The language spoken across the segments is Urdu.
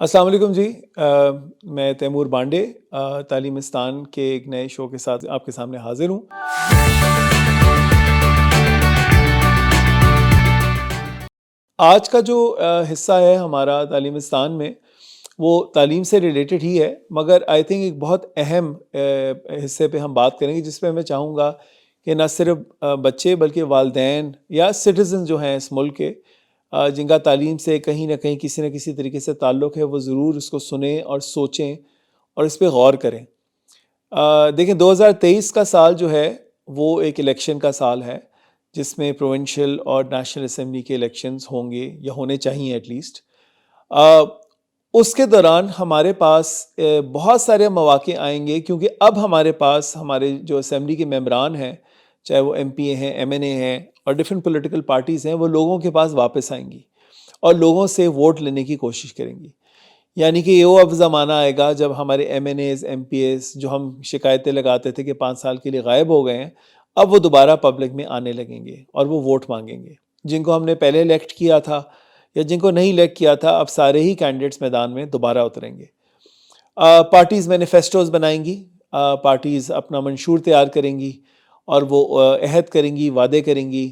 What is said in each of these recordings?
السلام علیکم جی، میں تیمور بانڈے تعلیمستان کے ایک نئے شو کے ساتھ آپ کے سامنے حاضر ہوں۔ آج کا جو حصہ ہے ہمارا تعلیمستان میں وہ تعلیم سے ریلیٹڈ ہی ہے، مگر آئی تھنک ایک بہت اہم حصے پہ ہم بات کریں گے، جس پہ میں چاہوں گا کہ نہ صرف بچے بلکہ والدین یا سٹیزن جو ہیں اس ملک کے، جن کا تعلیم سے کہیں نہ کہیں کسی نہ کسی طریقے سے تعلق ہے، وہ ضرور اس کو سنیں اور سوچیں اور اس پہ غور کریں۔ دیکھیں 2023 کا سال جو ہے وہ ایک الیکشن کا سال ہے، جس میں پروونشل اور نیشنل اسمبلی کے الیکشنز ہوں گے یا ہونے چاہیے ایٹ لیسٹ۔ اس کے دوران ہمارے پاس بہت سارے مواقع آئیں گے، کیونکہ اب ہمارے پاس ہمارے جو اسمبلی کے ممبران ہیں، چاہے وہ ایم پی اے ہیں، ایم این اے ہیں اور ڈفرینٹ پولیٹیکل پارٹیز ہیں، وہ لوگوں کے پاس واپس آئیں گی اور لوگوں سے ووٹ لینے کی کوشش کریں گی۔ یعنی کہ یہ وہ اب زمانہ آئے گا جب ہمارے M N As, M P As جو ہم شکایتیں لگاتے تھے کہ 5 سال کے لیے غائب ہو گئے ہیں، اب وہ دوبارہ پبلک میں آنے لگیں گے اور وہ ووٹ مانگیں گے۔ جن کو ہم نے پہلے الیکٹ کیا تھا یا جن کو نہیں الیکٹ کیا تھا، اب سارے ہی کینڈیڈیٹس میدان میں دوبارہ اتریں گے۔ پارٹیز مینیفیسٹوز بنائیں گی، پارٹیز اپنا منشور تیار کریں گی اور وہ عہد کریں گی، وعدے کریں گی،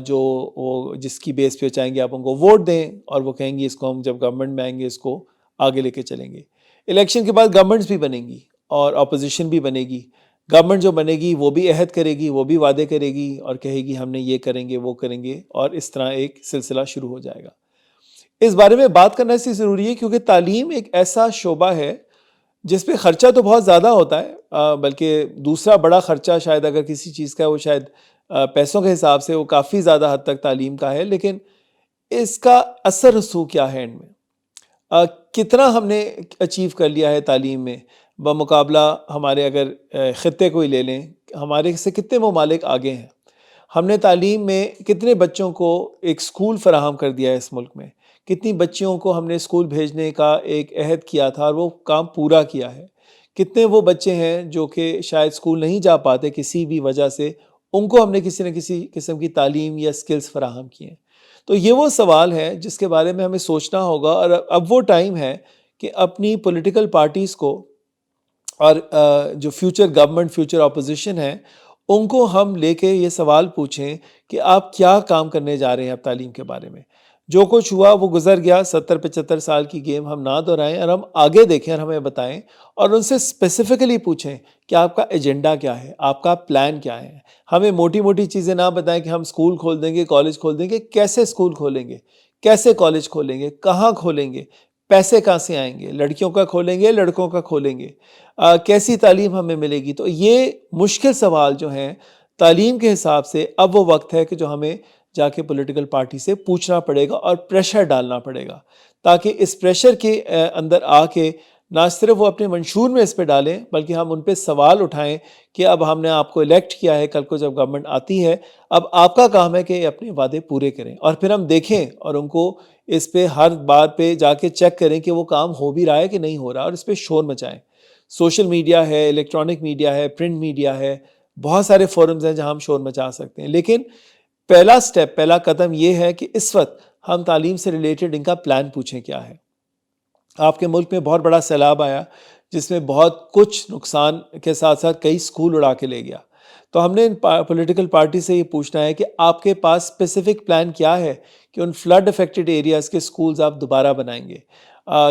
جو وہ جس کی بیس پہ چاہیں گے آپ ان کو ووٹ دیں، اور وہ کہیں گی اس کو ہم جب گورنمنٹ میں آئیں گے اس کو آگے لے کے چلیں گے۔ الیکشن کے بعد گورنمنٹس بھی بنیں گی اور اپوزیشن بھی بنے گی۔ گورنمنٹ جو بنے گی وہ بھی عہد کرے گی، وہ بھی وعدے کرے گی اور کہے گی ہم نے یہ کریں گے، وہ کریں گے، اور اس طرح ایک سلسلہ شروع ہو جائے گا۔ اس بارے میں بات کرنا اس لیے ضروری ہے کیونکہ تعلیم ایک ایسا شعبہ ہے جس پہ خرچہ تو بہت زیادہ ہوتا ہے، بلکہ دوسرا بڑا خرچہ شاید اگر کسی چیز کا ہے وہ شاید پیسوں کے حساب سے وہ کافی زیادہ حد تک تعلیم کا ہے، لیکن اس کا اثر رسوخ کیا ہے اینڈ میں، کتنا ہم نے اچیو کر لیا ہے تعلیم میں بمقابلہ ہمارے، اگر خطے کو ہی لے لیں، ہمارے سے کتنے ممالک آگے ہیں۔ ہم نے تعلیم میں کتنے بچوں کو ایک سکول فراہم کر دیا ہے اس ملک میں، کتنی بچیوں کو ہم نے اسکول بھیجنے کا ایک عہد کیا تھا اور وہ کام پورا کیا ہے۔ کتنے وہ بچے ہیں جو کہ شاید اسکول نہیں جا پاتے کسی بھی وجہ سے، ان کو ہم نے کسی نہ کسی قسم کی تعلیم یا سکلز فراہم کیے ہیں۔ تو یہ وہ سوال ہے جس کے بارے میں ہمیں سوچنا ہوگا، اور اب وہ ٹائم ہے کہ اپنی پولیٹیکل پارٹیز کو اور جو فیوچر گورنمنٹ، فیوچر اپوزیشن ہے، ان کو ہم لے کے یہ سوال پوچھیں کہ آپ کیا کام کرنے جا رہے ہیں اب تعلیم کے بارے میں۔ جو کچھ ہوا وہ گزر گیا، 70-75 سال کی گیم ہم نہ دہرائیں اور ہم آگے دیکھیں اور ہمیں بتائیں، اور ان سے اسپیسیفکلی پوچھیں کہ آپ کا ایجنڈا کیا ہے، آپ کا پلان کیا ہے۔ ہمیں موٹی موٹی چیزیں نہ بتائیں کہ ہم اسکول کھول دیں گے، کالج کھول دیں گے۔ کیسے اسکول کھولیں گے، کیسے کالج کھولیں گے، کہاں کھولیں گے، پیسے کہاں سے آئیں گے، لڑکیوں کا کھولیں گے، لڑکوں کا کھولیں گے، کیسی تعلیم ہمیں ملے گی۔ تو یہ مشکل سوال جو ہیں تعلیم کے حساب سے، اب وہ وقت ہے کہ جو ہمیں جا کے پولیٹیکل پارٹی سے پوچھنا پڑے گا اور پریشر ڈالنا پڑے گا، تاکہ اس پریشر کے اندر آ کے نہ صرف وہ اپنے منشور میں اس پہ ڈالیں، بلکہ ہم ان پہ سوال اٹھائیں کہ اب ہم نے آپ کو الیکٹ کیا ہے، کل کو جب گورنمنٹ آتی ہے، اب آپ کا کام ہے کہ اپنے وعدے پورے کریں، اور پھر ہم دیکھیں اور ان کو اس پہ ہر بات پہ جا کے چیک کریں کہ وہ کام ہو بھی رہا ہے کہ نہیں ہو رہا، اور اس پہ شور مچائیں۔ سوشل میڈیا ہے، الیکٹرانک میڈیا ہے، پرنٹ میڈیا ہے، بہت سارے فورمز ہیں جہاں ہم شور مچا سکتے ہیں، لیکن پہلا سٹیپ، پہلا قدم یہ ہے کہ اس وقت ہم تعلیم سے ریلیٹڈ ان کا پلان پوچھیں کیا ہے۔ آپ کے ملک میں بہت بڑا سیلاب آیا جس میں بہت کچھ نقصان کے ساتھ ساتھ کئی سکول اڑا کے لے گیا، تو ہم نے ان پولیٹیکل پارٹی سے یہ پوچھنا ہے کہ آپ کے پاس اسپیسیفک پلان کیا ہے کہ ان فلڈ افیکٹڈ ایریاز کے سکولز آپ دوبارہ بنائیں گے،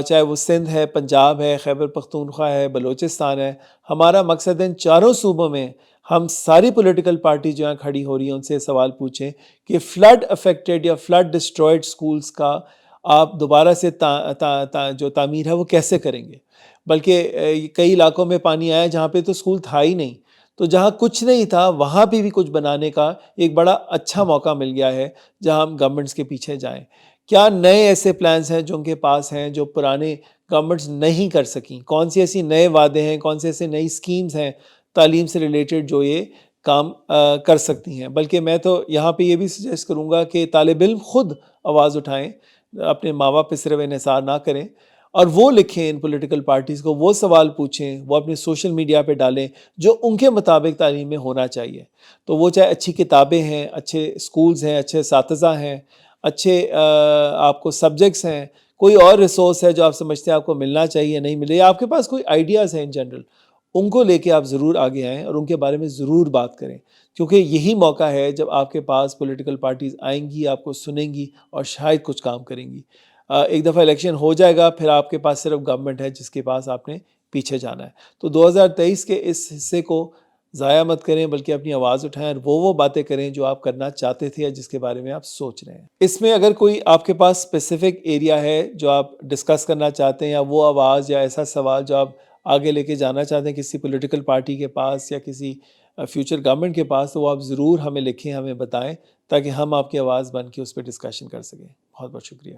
چاہے وہ سندھ ہے، پنجاب ہے، خیبر پختونخوا ہے، بلوچستان ہے۔ ہمارا مقصد ان چاروں صوبوں میں ہم ساری پولیٹیکل پارٹی جو ہیں کھڑی ہو رہی ہیں ان سے سوال پوچھیں کہ فلڈ افیکٹڈ یا فلڈ ڈسٹرائڈ سکولز کا آپ دوبارہ سے جو تعمیر ہے وہ کیسے کریں گے۔ بلکہ کئی علاقوں میں پانی آیا جہاں پہ تو سکول تھا ہی نہیں، تو جہاں کچھ نہیں تھا وہاں پہ بھی کچھ بنانے کا ایک بڑا اچھا موقع مل گیا ہے، جہاں ہم گورنمنٹس کے پیچھے جائیں۔ کیا نئے ایسے پلانز ہیں جو ان کے پاس ہیں جو پرانے گورنمنٹس نہیں کر سکیں؟ کون سی ایسی نئے وعدے ہیں، کون سی ایسی نئی سکیمز ہیں تعلیم سے ریلیٹڈ جو یہ کام کر سکتی ہیں؟ بلکہ میں تو یہاں پہ یہ بھی سجیسٹ کروں گا کہ طالب علم خود آواز اٹھائیں، اپنے ماں باپ پہ صرف انحصار نہ کریں، اور وہ لکھیں ان پولیٹیکل پارٹیز کو، وہ سوال پوچھیں، وہ اپنے سوشل میڈیا پہ ڈالیں جو ان کے مطابق تعلیم میں ہونا چاہیے۔ تو وہ چاہے اچھی کتابیں ہیں، اچھے اسکولز ہیں، اچھے اساتذہ ہیں، اچھے آپ کو سبجیکٹس ہیں، کوئی اور ریسورس ہے جو آپ سمجھتے ہیں آپ کو ملنا چاہیے نہیں ملے، یا آپ کے پاس کوئی آئیڈیاز ہیں ان جنرل، ان کو لے کے آپ ضرور آگے آئیں اور ان کے بارے میں ضرور بات کریں، کیونکہ یہی موقع ہے جب آپ کے پاس پولیٹیکل پارٹیز آئیں گی، آپ کو سنیں گی اور شاید کچھ کام کریں گی۔ ایک دفعہ الیکشن ہو جائے گا، پھر آپ کے پاس صرف گورنمنٹ ہے جس کے پاس آپ نے پیچھے جانا ہے۔ تو 2023 کے اس حصے کو ضائع مت کریں، بلکہ اپنی آواز اٹھائیں اور وہ باتیں کریں جو آپ کرنا چاہتے تھے یا جس کے بارے میں آپ سوچ رہے ہیں۔ اس میں اگر کوئی آپ کے پاس اسپیسیفک ایریا ہے جو آپ ڈسکس کرنا چاہتے ہیں، یا وہ آواز یا ایسا سوال جو آپ آگے لے کے جانا چاہتے ہیں کسی پولیٹیکل پارٹی کے پاس یا کسی فیوچر گورنمنٹ کے پاس، تو وہ آپ ضرور ہمیں لکھیں، ہمیں بتائیں، تاکہ ہم آپ کی آواز بن کے اس پہ ڈسکشن کر سکیں۔ بہت بہت شکریہ۔